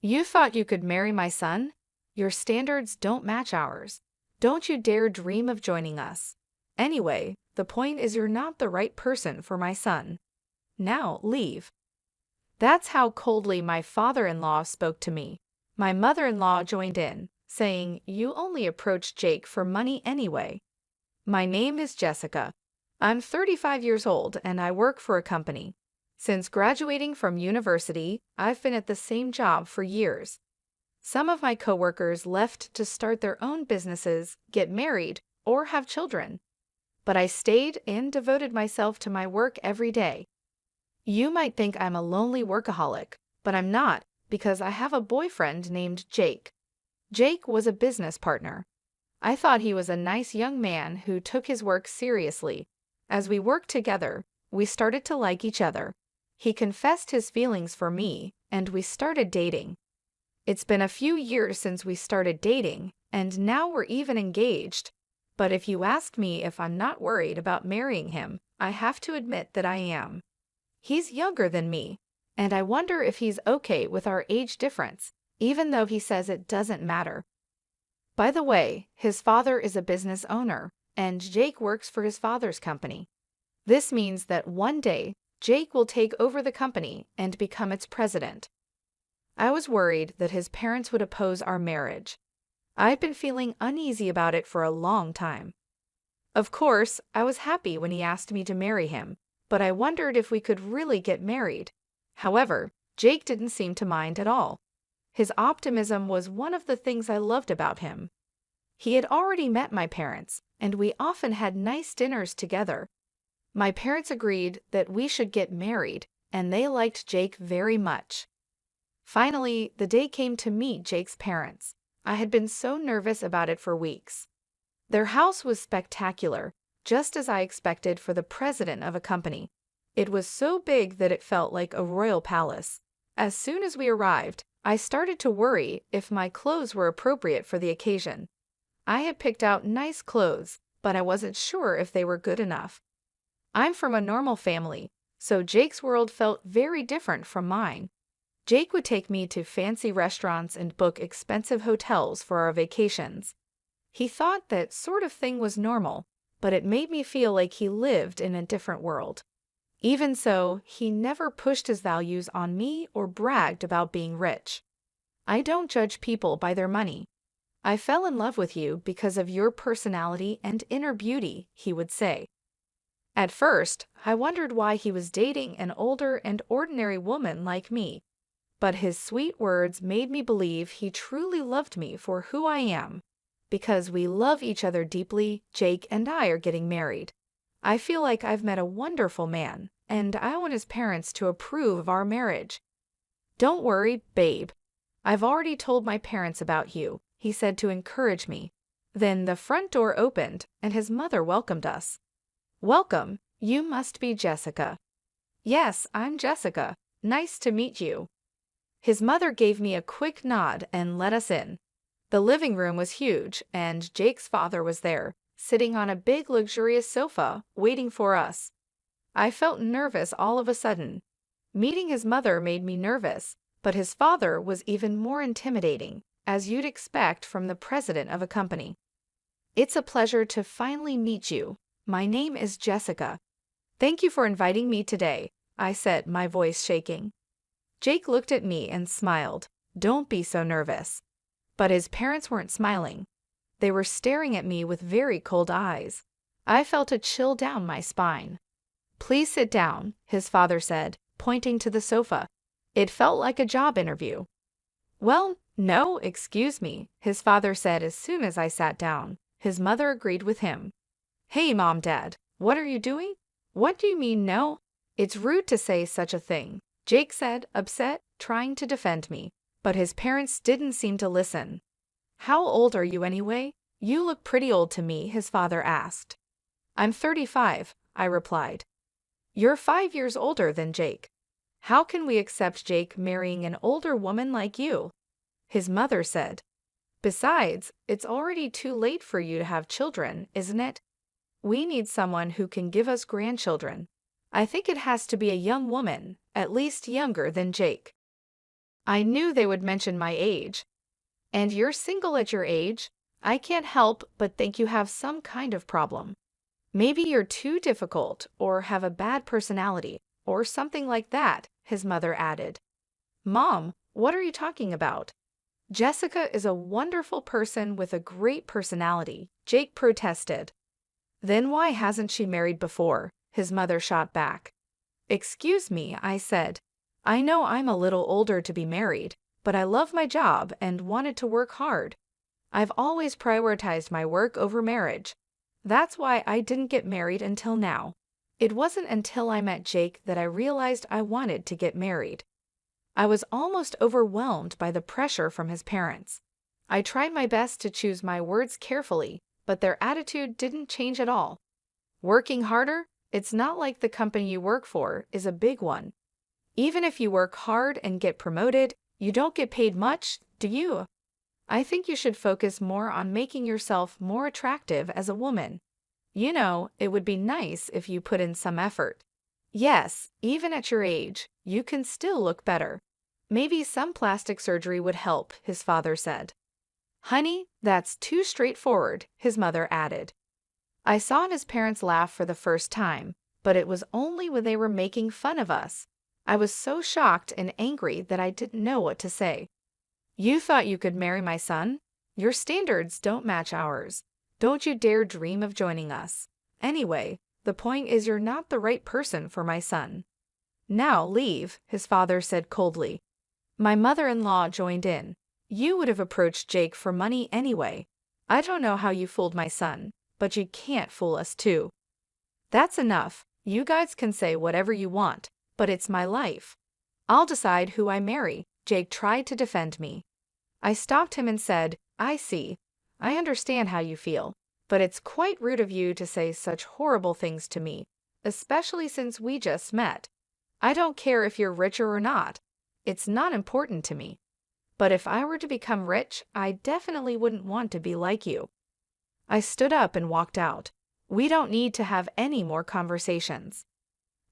You thought you could marry my son? Your standards don't match ours. Don't you dare dream of joining us. Anyway, the point is you're not the right person for my son. Now, leave. That's how coldly my father-in-law spoke to me. My mother-in-law joined in, saying, "You only approached Jake for money anyway." My name is Jessica. I'm 35 years old and I work for a company. Since graduating from university, I've been at the same job for years. Some of my coworkers left to start their own businesses, get married, or have children. But I stayed and devoted myself to my work every day. You might think I'm a lonely workaholic, but I'm not, because I have a boyfriend named Jake. Jake was a business partner. I thought he was a nice young man who took his work seriously. As we worked together, we started to like each other. He confessed his feelings for me, and we started dating. It's been a few years since we started dating, and now we're even engaged. But if you ask me if I'm not worried about marrying him, I have to admit that I am. He's younger than me, and I wonder if he's okay with our age difference, even though he says it doesn't matter. By the way, his father is a business owner, and Jake works for his father's company. This means that one day, Jake will take over the company and become its president. I was worried that his parents would oppose our marriage. I'd been feeling uneasy about it for a long time. Of course, I was happy when he asked me to marry him, but I wondered if we could really get married. However, Jake didn't seem to mind at all. His optimism was one of the things I loved about him. He had already met my parents, and we often had nice dinners together. My parents agreed that we should get married, and they liked Jake very much. Finally, the day came to meet Jake's parents. I had been so nervous about it for weeks. Their house was spectacular, just as I expected for the president of a company. It was so big that it felt like a royal palace. As soon as we arrived, I started to worry if my clothes were appropriate for the occasion. I had picked out nice clothes, but I wasn't sure if they were good enough. I'm from a normal family, so Jake's world felt very different from mine. Jake would take me to fancy restaurants and book expensive hotels for our vacations. He thought that sort of thing was normal, but it made me feel like he lived in a different world. Even so, he never pushed his values on me or bragged about being rich. I don't judge people by their money. I fell in love with you because of your personality and inner beauty, he would say. At first, I wondered why he was dating an older and ordinary woman like me. But his sweet words made me believe he truly loved me for who I am. Because we love each other deeply, Jake and I are getting married. I feel like I've met a wonderful man, and I want his parents to approve of our marriage. Don't worry, babe. I've already told my parents about you, he said to encourage me. Then the front door opened, and his mother welcomed us. Welcome, you must be Jessica. Yes, I'm Jessica. Nice to meet you. His mother gave me a quick nod and let us in. The living room was huge, and Jake's father was there, sitting on a big luxurious sofa, waiting for us. I felt nervous all of a sudden. Meeting his mother made me nervous, but his father was even more intimidating, as you'd expect from the president of a company. It's a pleasure to finally meet you. My name is Jessica. Thank you for inviting me today, I said, my voice shaking. Jake looked at me and smiled. Don't be so nervous. But his parents weren't smiling. They were staring at me with very cold eyes. I felt a chill down my spine. Please sit down, his father said, pointing to the sofa. It felt like a job interview. Well, no, excuse me, his father said as soon as I sat down. His mother agreed with him. Hey, Mom, Dad, what are you doing? What do you mean, no? It's rude to say such a thing, Jake said, upset, trying to defend me. But his parents didn't seem to listen. How old are you anyway? You look pretty old to me, his father asked. I'm 35, I replied. You're 5 years older than Jake. How can we accept Jake marrying an older woman like you? His mother said. Besides, it's already too late for you to have children, isn't it? We need someone who can give us grandchildren. I think it has to be a young woman, at least younger than Jake. I knew they would mention my age. And you're single at your age? I can't help but think you have some kind of problem. Maybe you're too difficult or have a bad personality or something like that, his mother added. Mom, what are you talking about? Jessica is a wonderful person with a great personality, Jake protested. Then why hasn't she married before? His mother shot back. Excuse me, I said. I know I'm a little older to be married, but I love my job and wanted to work hard. I've always prioritized my work over marriage. That's why I didn't get married until now. It wasn't until I met Jake that I realized I wanted to get married. I was almost overwhelmed by the pressure from his parents. I tried my best to choose my words carefully, but their attitude didn't change at all. Working harder? It's not like the company you work for is a big one. Even if you work hard and get promoted, you don't get paid much, do you? I think you should focus more on making yourself more attractive as a woman. You know, it would be nice if you put in some effort. Yes, even at your age, you can still look better. Maybe some plastic surgery would help, his father said. Honey, that's too straightforward, his mother added. I saw his parents laugh for the first time, but it was only when they were making fun of us. I was so shocked and angry that I didn't know what to say. You thought you could marry my son? Your standards don't match ours. Don't you dare dream of joining us. Anyway, the point is you're not the right person for my son. Now leave, his father said coldly. My mother-in-law joined in. You would have approached Jake for money anyway. I don't know how you fooled my son, but you can't fool us too. That's enough. You guys can say whatever you want, but it's my life. I'll decide who I marry. Jake tried to defend me. I stopped him and said, I see. I understand how you feel, but it's quite rude of you to say such horrible things to me, especially since we just met. I don't care if you're richer or not. It's not important to me. But if I were to become rich, I definitely wouldn't want to be like you. I stood up and walked out. We don't need to have any more conversations.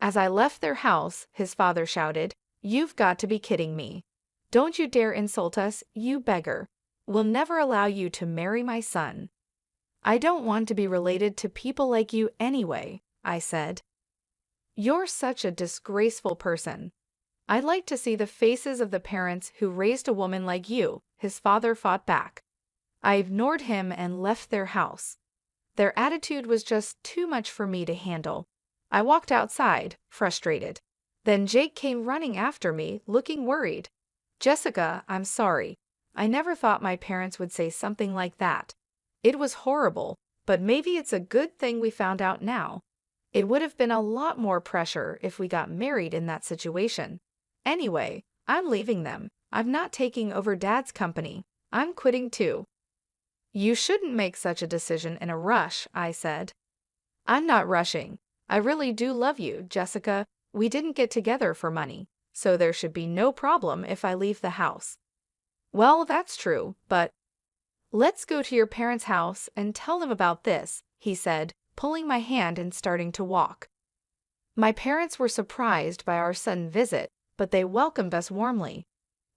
As I left their house, his father shouted, You've got to be kidding me. Don't you dare insult us, you beggar. We'll never allow you to marry my son. I don't want to be related to people like you anyway, I said. You're such a disgraceful person. I'd like to see the faces of the parents who raised a woman like you, his father fought back. I ignored him and left their house. Their attitude was just too much for me to handle. I walked outside, frustrated. Then Jake came running after me, looking worried. Jessica, I'm sorry. I never thought my parents would say something like that. It was horrible, but maybe it's a good thing we found out now. It would have been a lot more pressure if we got married in that situation. Anyway, I'm leaving them. I'm not taking over Dad's company. I'm quitting too. You shouldn't make such a decision in a rush, I said. I'm not rushing. I really do love you, Jessica. We didn't get together for money, so there should be no problem if I leave the house. Well, that's true, but let's go to your parents' house and tell them about this, he said, pulling my hand and starting to walk. My parents were surprised by our sudden visit, but they welcomed us warmly.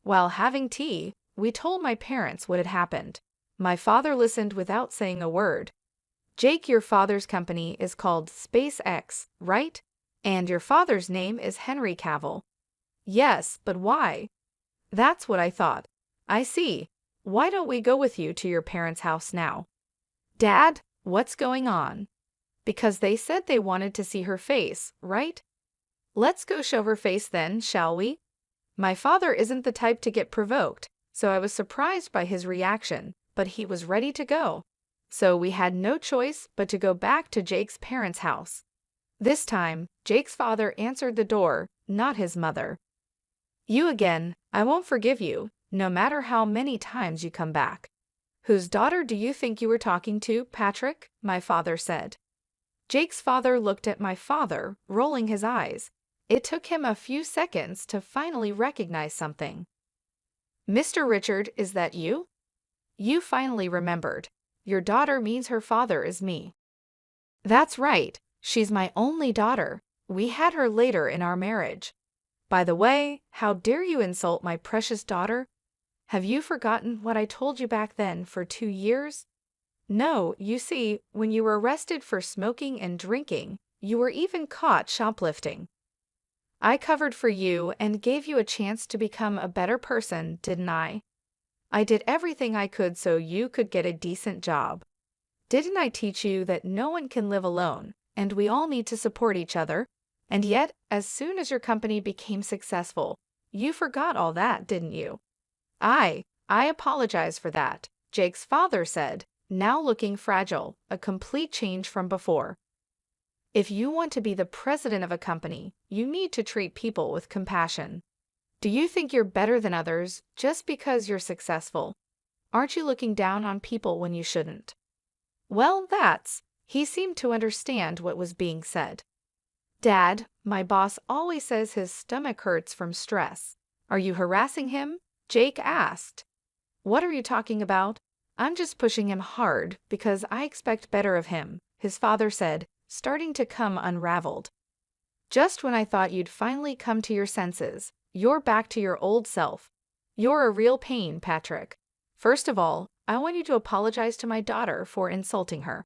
While having tea, we told my parents what had happened. My father listened without saying a word. Jake, your father's company is called SpaceX, right? And your father's name is Henry Cavill. Yes, but why? That's what I thought. I see. Why don't we go with you to your parents' house now? Dad, what's going on? Because they said they wanted to see her face, right? Let's go show her face then, shall we? My father isn't the type to get provoked, so I was surprised by his reaction, but he was ready to go. So we had no choice but to go back to Jake's parents' house. This time, Jake's father answered the door, not his mother. You again, I won't forgive you, no matter how many times you come back. Whose daughter do you think you were talking to, Patrick? My father said. Jake's father looked at my father, rolling his eyes. It took him a few seconds to finally recognize something. Mr. Richard, is that you? You finally remembered. Your daughter means her father is me. That's right. She's my only daughter. We had her later in our marriage. By the way, how dare you insult my precious daughter? Have you forgotten what I told you back then for 2 years? No, you see, when you were arrested for smoking and drinking, you were even caught shoplifting. I covered for you and gave you a chance to become a better person, didn't I? I did everything I could so you could get a decent job. Didn't I teach you that no one can live alone, and we all need to support each other? And yet, as soon as your company became successful, you forgot all that, didn't you? I apologize for that, Jake's father said, now looking fragile, a complete change from before. If you want to be the president of a company, you need to treat people with compassion. Do you think you're better than others just because you're successful? Aren't you looking down on people when you shouldn't? Well, he seemed to understand what was being said. Dad, my boss always says his stomach hurts from stress. Are you harassing him? Jake asked. What are you talking about? I'm just pushing him hard because I expect better of him, his father said, starting to come unraveled. Just when I thought you'd finally come to your senses, you're back to your old self. You're a real pain, Patrick. First of all, I want you to apologize to my daughter for insulting her.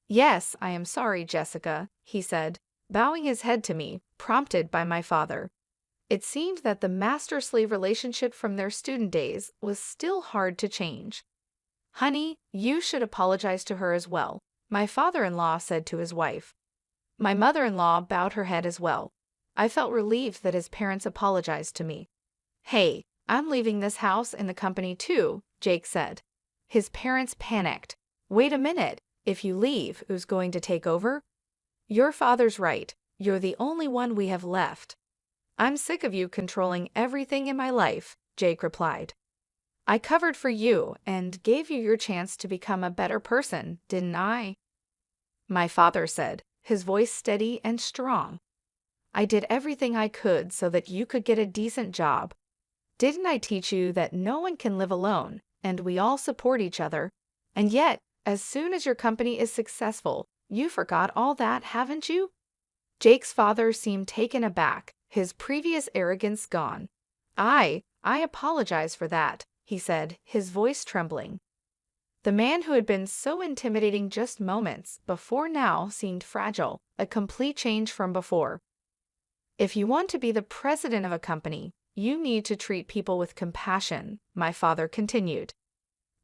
Yes, I am sorry, Jessica, he said, bowing his head to me, prompted by my father. It seemed that the master-slave relationship from their student days was still hard to change. Honey, you should apologize to her as well, my father-in-law said to his wife. My mother-in-law bowed her head as well. I felt relieved that his parents apologized to me. Hey, I'm leaving this house and the company too, Jake said. His parents panicked. Wait a minute, if you leave, who's going to take over? Your father's right, you're the only one we have left. I'm sick of you controlling everything in my life, Jake replied. I covered for you and gave you your chance to become a better person, didn't I? My father said, his voice steady and strong. I did everything I could so that you could get a decent job. Didn't I teach you that no one can live alone, and we all support each other? And yet, as soon as your company is successful, you forgot all that, haven't you? Jake's father seemed taken aback, his previous arrogance gone. I apologize for that, he said, his voice trembling. The man who had been so intimidating just moments before now seemed fragile, a complete change from before. If you want to be the president of a company, you need to treat people with compassion, my father continued.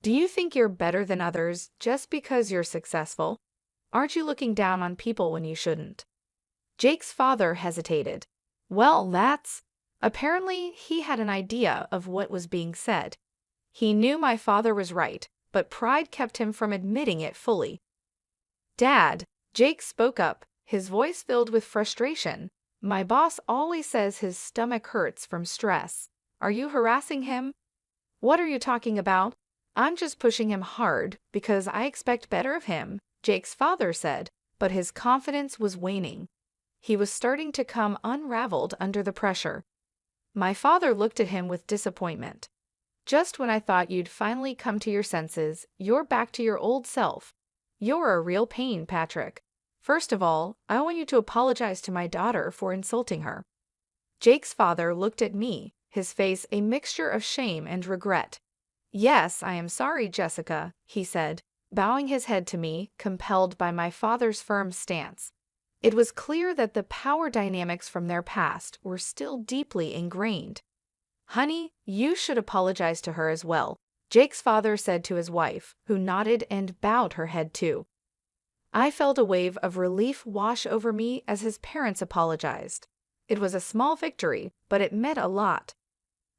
Do you think you're better than others just because you're successful? Aren't you looking down on people when you shouldn't? Jake's father hesitated. Well, apparently he had an idea of what was being said. He knew my father was right, but pride kept him from admitting it fully. Dad, Jake spoke up, his voice filled with frustration. My boss always says his stomach hurts from stress. Are you harassing him? What are you talking about? I'm just pushing him hard because I expect better of him, Jake's father said, but his confidence was waning. He was starting to come unraveled under the pressure. My father looked at him with disappointment. Just when I thought you'd finally come to your senses, you're back to your old self. You're a real pain, Patrick. First of all, I want you to apologize to my daughter for insulting her. Jake's father looked at me, his face a mixture of shame and regret. Yes, I am sorry, Jessica, he said, bowing his head to me, compelled by my father's firm stance. It was clear that the power dynamics from their past were still deeply ingrained. Honey, you should apologize to her as well, Jake's father said to his wife, who nodded and bowed her head too. I felt a wave of relief wash over me as his parents apologized. It was a small victory, but it meant a lot.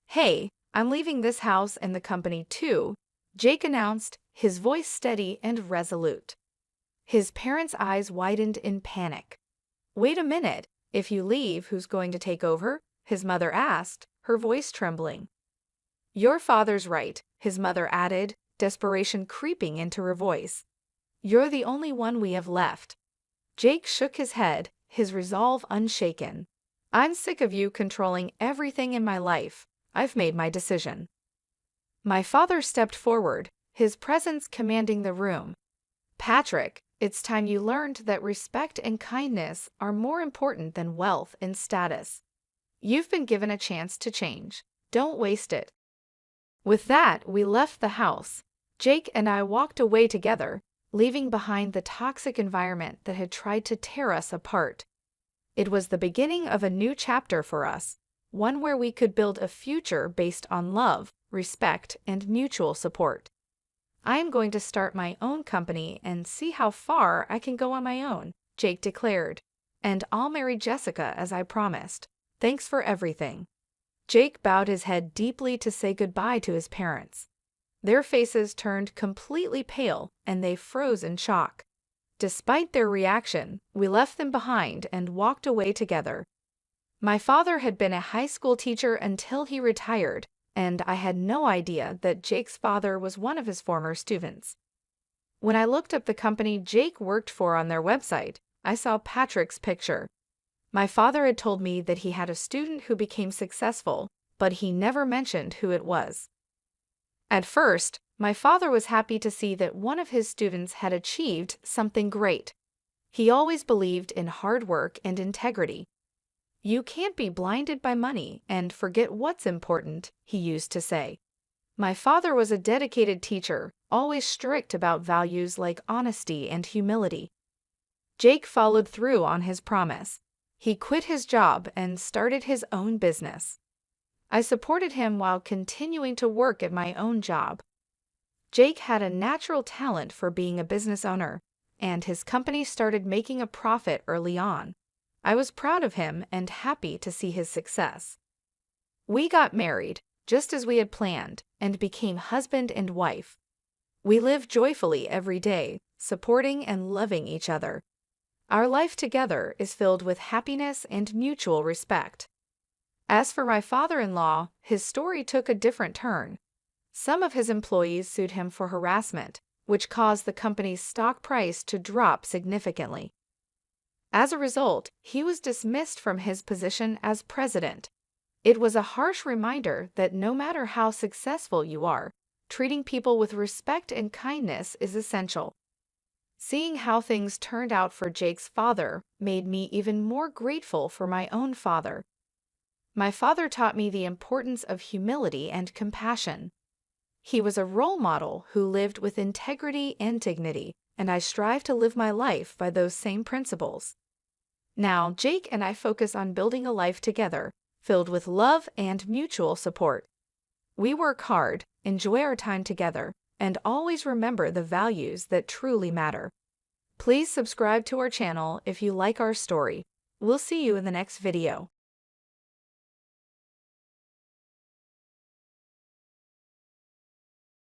Hey, I'm leaving this house and the company too, Jake announced, his voice steady and resolute. His parents' eyes widened in panic. Wait a minute, if you leave, who's going to take over? His mother asked, her voice trembling. Your father's right, his mother added, desperation creeping into her voice. You're the only one we have left. Jake shook his head, his resolve unshaken. I'm sick of you controlling everything in my life. I've made my decision. My father stepped forward, his presence commanding the room. Patrick, it's time you learned that respect and kindness are more important than wealth and status. You've been given a chance to change. Don't waste it. With that, we left the house. Jake and I walked away together, leaving behind the toxic environment that had tried to tear us apart. It was the beginning of a new chapter for us, one where we could build a future based on love, respect, and mutual support. I am going to start my own company and see how far I can go on my own, Jake declared. And I'll marry Jessica as I promised. Thanks for everything. Jake bowed his head deeply to say goodbye to his parents. Their faces turned completely pale and they froze in shock. Despite their reaction, we left them behind and walked away together. My father had been a high school teacher until he retired, and I had no idea that Jake's father was one of his former students. When I looked up the company Jake worked for on their website, I saw Patrick's picture. My father had told me that he had a student who became successful, but he never mentioned who it was. At first, my father was happy to see that one of his students had achieved something great. He always believed in hard work and integrity. You can't be blinded by money and forget what's important, he used to say. My father was a dedicated teacher, always strict about values like honesty and humility. Jake followed through on his promise. He quit his job and started his own business. I supported him while continuing to work at my own job. Jake had a natural talent for being a business owner, and his company started making a profit early on. I was proud of him and happy to see his success. We got married, just as we had planned, and became husband and wife. We live joyfully every day, supporting and loving each other. Our life together is filled with happiness and mutual respect. As for my father-in-law, his story took a different turn. Some of his employees sued him for harassment, which caused the company's stock price to drop significantly. As a result, he was dismissed from his position as president. It was a harsh reminder that no matter how successful you are, treating people with respect and kindness is essential. Seeing how things turned out for Jake's father made me even more grateful for my own father. My father taught me the importance of humility and compassion. He was a role model who lived with integrity and dignity, and I strive to live my life by those same principles. Now, Jake and I focus on building a life together, filled with love and mutual support. We work hard, enjoy our time together, and always remember the values that truly matter. Please subscribe to our channel if you like our story. We'll see you in the next video.